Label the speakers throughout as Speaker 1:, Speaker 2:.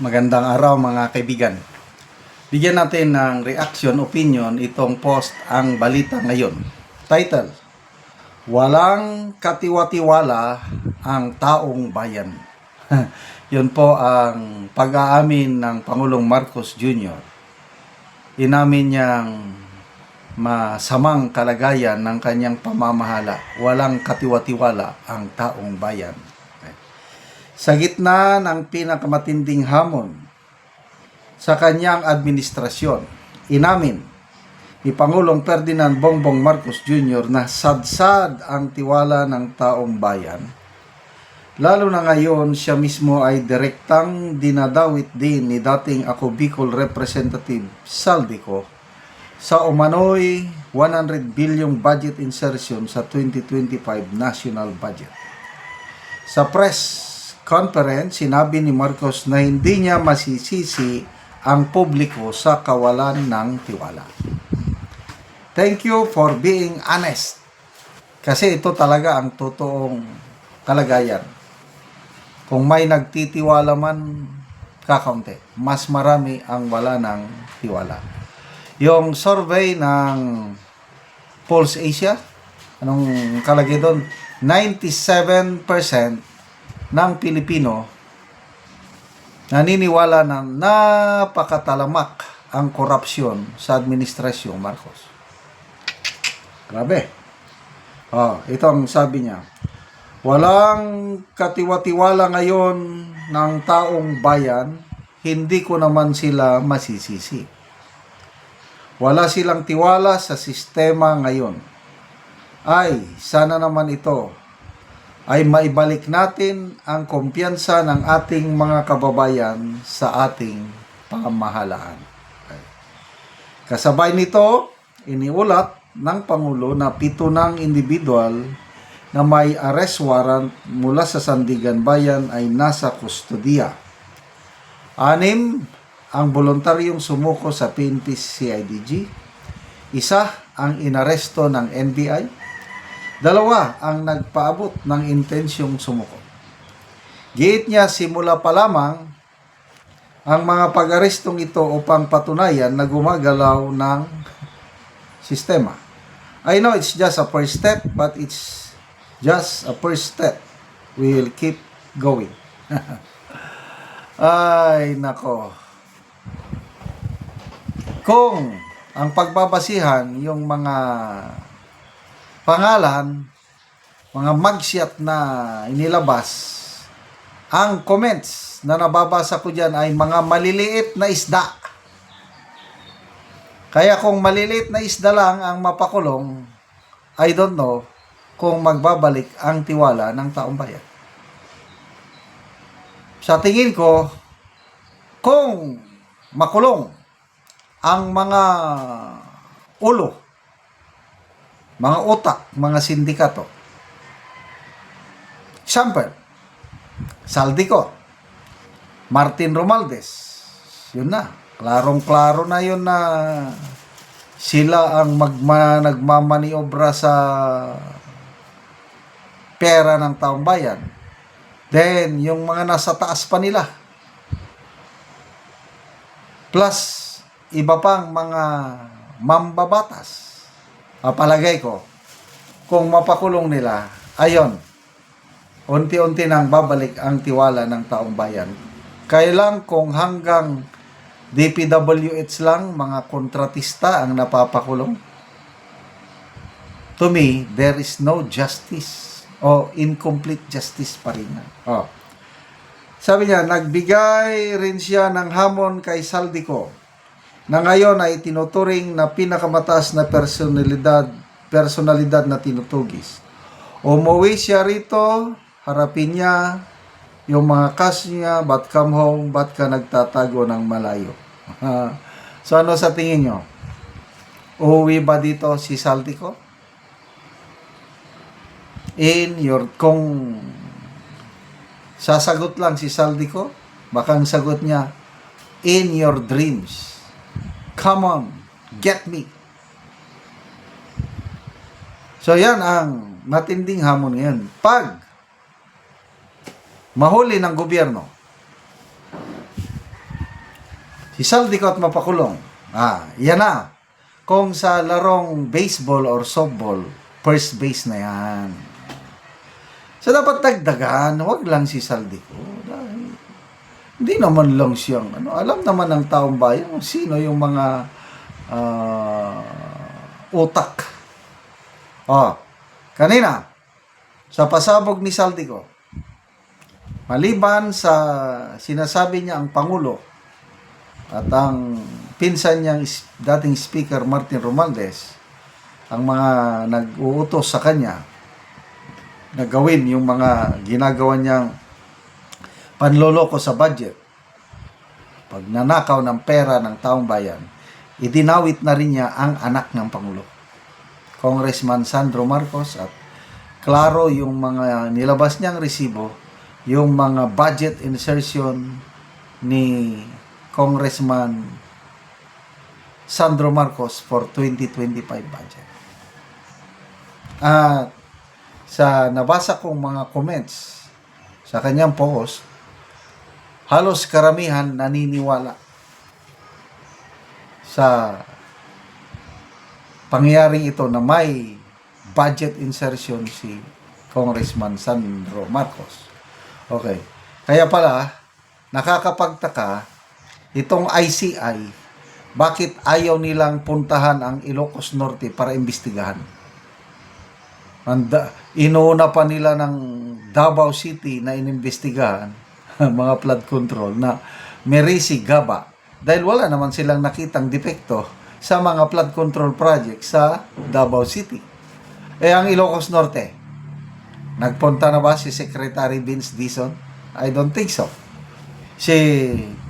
Speaker 1: Magandang araw mga kaibigan. Bigyan natin ng reaction, opinion itong post ang balita ngayon. Title, Walang katiwa-tiwala ang taong bayan. Yun po ang pag-aamin ng Pangulong Marcos Jr. Inamin niyang masamang kalagayan ng kanyang pamamahala. Walang katiwa-tiwala ang taong bayan. Sa gitna ng pinakamatinding hamon sa kanyang administrasyon, inamin ni Pangulong Ferdinand Bongbong Marcos Jr. na sadsad ang tiwala ng taong bayan. Lalo na ngayon, siya mismo ay direktang dinadawit din ni dating Ako Bicol Representative Saldico sa umano'y 100 bilyong budget insertion sa 2025 national budget. Sa press conference, sinabi ni Marcos na hindi niya masisisi ang publiko sa kawalan ng tiwala. Thank you for being honest. Kasi ito talaga ang totoong kalagayan. Kung may nagtitiwala man, kakaunti. Mas marami ang wala ng tiwala. Yung survey ng Pulse Asia, anong kalagay doon? 97% ng Pilipino naniniwala na napakatalamak ang korupsyon sa administrasyong Marcos. Grabe. Ito ang sabi niya. Walang katiwa-tiwala ngayon ng taong bayan, hindi ko naman sila masisisi. Wala silang tiwala sa sistema ngayon. Ay, sana naman ito ay maibalik natin ang kumpiyansa ng ating mga kababayan sa ating pamahalaan. Kasabay nito, iniulat ng Pangulo na 7 ng individual na may arrest warrant mula sa Sandigan Bayan ay nasa kustodiya. 6 ang voluntaryong sumuko sa PNP CIDG. 1 ang inaresto ng NBI. 2 ang nagpaabot ng intensyong sumuko. Giit niya simula pa lamang ang mga pag-arestong ito upang patunayan na gumagalaw ng sistema. I know it's just a first step, but it's just a first step. We will keep going. Ay, nako. Kung ang pagbabasihan yung mga pangalan, mga mugshot na inilabas, ang comments na nababasa ko dyan ay mga maliliit na isda. Kaya kung maliliit na isda lang ang mapakulong, I don't know kung magbabalik ang tiwala ng taong bayan. Sa tingin ko, kung makulong ang mga ulo, mga utak, mga sindikato. Example, Saldico, Martin Romualdez. Yun na. Klarong-klaro na yun na sila ang nagmamaniobra sa pera ng taong bayan. Then, yung mga nasa taas pa nila. Plus, iba pang mga mambabatas. Palagay ko, kung mapakulong nila, ayon, unti-unti nang babalik ang tiwala ng taong bayan. Kailang kung hanggang DPWH lang, mga kontratista ang napapakulong, to me, there is no justice o incomplete justice pa rin. Sabi niya, nagbigay rin siya ng hamon kay Saldico na ngayon ay tinuturing na pinakamataas na personalidad na tinutugis. Umuwi siya rito, harapin niya yung mga kaso niya, ba't come home, ba't ka nagtatago ng malayo? So ano sa tingin nyo? Uuwi ba dito si Saldico? Kung sasagot lang si Saldico, baka ang sagot niya, in your dreams. Come on, get me. So yan ang matinding hamon ngayon. Pag mahuli ng gobyerno Isaldikot mapakulong. Yan na. Kung sa larong baseball or softball, first base na yan. So, dapat dagdagan. Huwag lang si Saldico. Dahil hindi naman lang siyang, alam naman ng taong bayan kung sino yung mga utak. Kanina, sa pasabog ni Saldico, maliban sa sinasabi niya ang Pangulo at ang pinsan niyang dating Speaker Martin Romualdez, ang mga nag-uutos sa kanya na gawin yung mga ginagawa niyang panloloko sa budget, pagnanakaw ng pera ng taong bayan, idinawit na rin niya ang anak ng Pangulo, Congressman Sandro Marcos, at klaro yung mga nilabas niyang resibo, yung mga budget insertion ni Congressman Sandro Marcos for 2025 budget. At sa nabasa kong mga comments sa kanyang post, halos karamihan naniniwala sa pangyayaring ito na may budget insertion si Congressman Sandro Marcos. Okay. Kaya pala, nakakapagtaka, itong ICI, bakit ayaw nilang puntahan ang Ilocos Norte para imbestigahan? Inuuna pa nila ng Davao City na inimbestigahan mga flood control na Merisi, Gaba, dahil wala naman silang nakitang depekto sa mga flood control project sa Davao City. Ang Ilocos Norte, nagpunta na ba si Secretary Vince Dizon? I don't think so. Si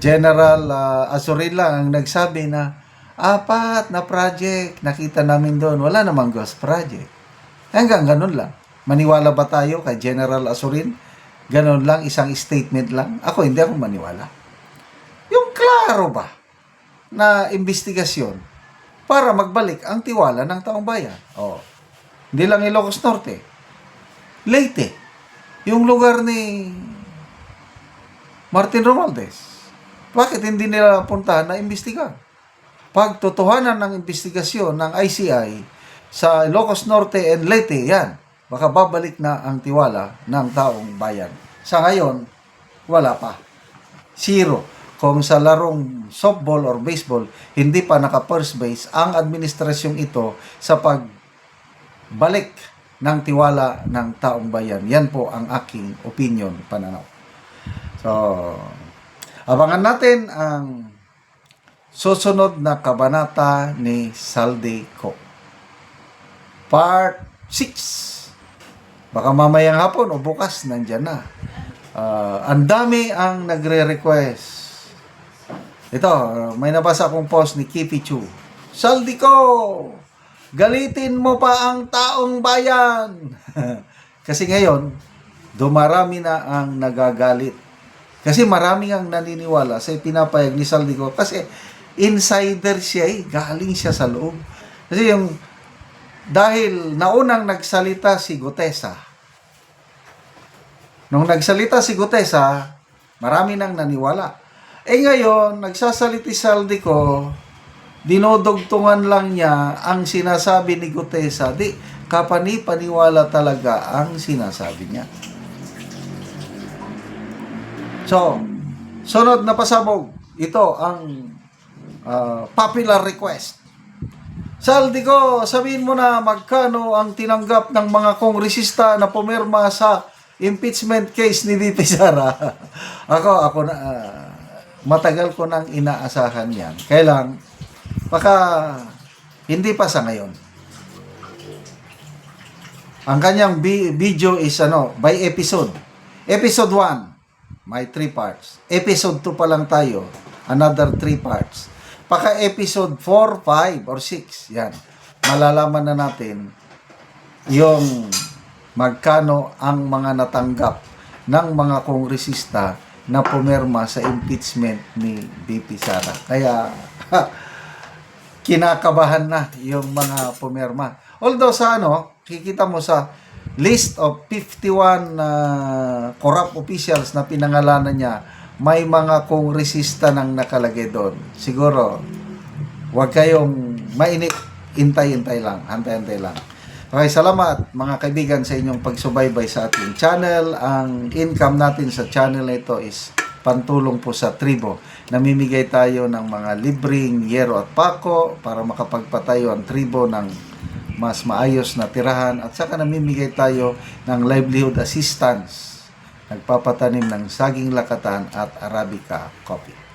Speaker 1: General Azurin lang ang nagsabi na 4 na project nakita namin doon. Wala namang ghost project. Hanggang ganun lang. Maniwala ba tayo kay General Azurin? Ganun lang, isang statement lang. Ako, hindi ako maniwala. Yung klaro ba na investigasyon para magbalik ang tiwala ng taong bayan? Hindi lang Ilocos Norte. Leyte. Yung lugar ni Martin Romualdez. Bakit hindi nila puntahan na imbestigahan? Pagtotohanan ng investigasyon ng ICI sa Ilocos Norte and Leyte, yan, baka babalik na ang tiwala ng taong bayan. Sa ngayon, wala pa. 0. Kung sa larong softball or baseball, hindi pa naka-first base ang administrasyong ito sa pagbalik ng tiwala ng taong bayan. Yan po ang aking opinion, pananaw. So, abangan natin ang susunod na kabanata ni Saldico. Part 6. Baka mamayang hapon o bukas nandyan na. Ang dami ang nagre-request. Ito, may nabasa akong post ni Kipi Chu. Saldico, galitin mo pa ang taong bayan. Kasi ngayon, dumarami na ang nagagalit. Kasi marami ang naniniwala sa pinapayag ni Saldico. Kasi insider siya galing siya sa loob. Kasi dahil naunang nagsalita si Gutesa. Nung nagsalita si Gutesa, marami nang naniwala. Ngayon, nagsasalita si Saldico, dinodugtungan lang niya ang sinasabi ni Gutesa. Kapani-paniwala talaga ang sinasabi niya. So, sunod na pasabog. Ito ang popular request. Saldico, sabihin mo na magkano ang tinanggap ng mga kongresista na pumirma sa impeachment case ni VP Sara. ako na matagal ko nang inaasahan yan. Kailang baka hindi pa sa ngayon. Ang kanyang video is by episode. Episode 1, may 3 parts. Episode 2 pa lang tayo, another 3 parts. Paka episode 4, 5, or 6, yan. Malalaman na natin yung magkano ang mga natanggap ng mga kongresista na pumirma sa impeachment ni VP Sara. Kaya, kinakabahan na yung mga pumirma. Although kikita mo sa list of 51 corrupt officials na pinangalanan niya, may mga kongresista nang nakalagay doon. Siguro, huwag kayong mainip, hintay-hintay lang, hantay-hantay lang. Okay, salamat mga kaibigan sa inyong pagsubaybay sa ating channel. Ang income natin sa channel na ito is pantulong po sa tribo. Namimigay tayo ng mga libreng yero at pako para makapagpatayo ang tribo ng mas maayos na tirahan, at saka namimigay tayo ng livelihood assistance. Nagpapatanim ng saging lakatan at Arabica coffee.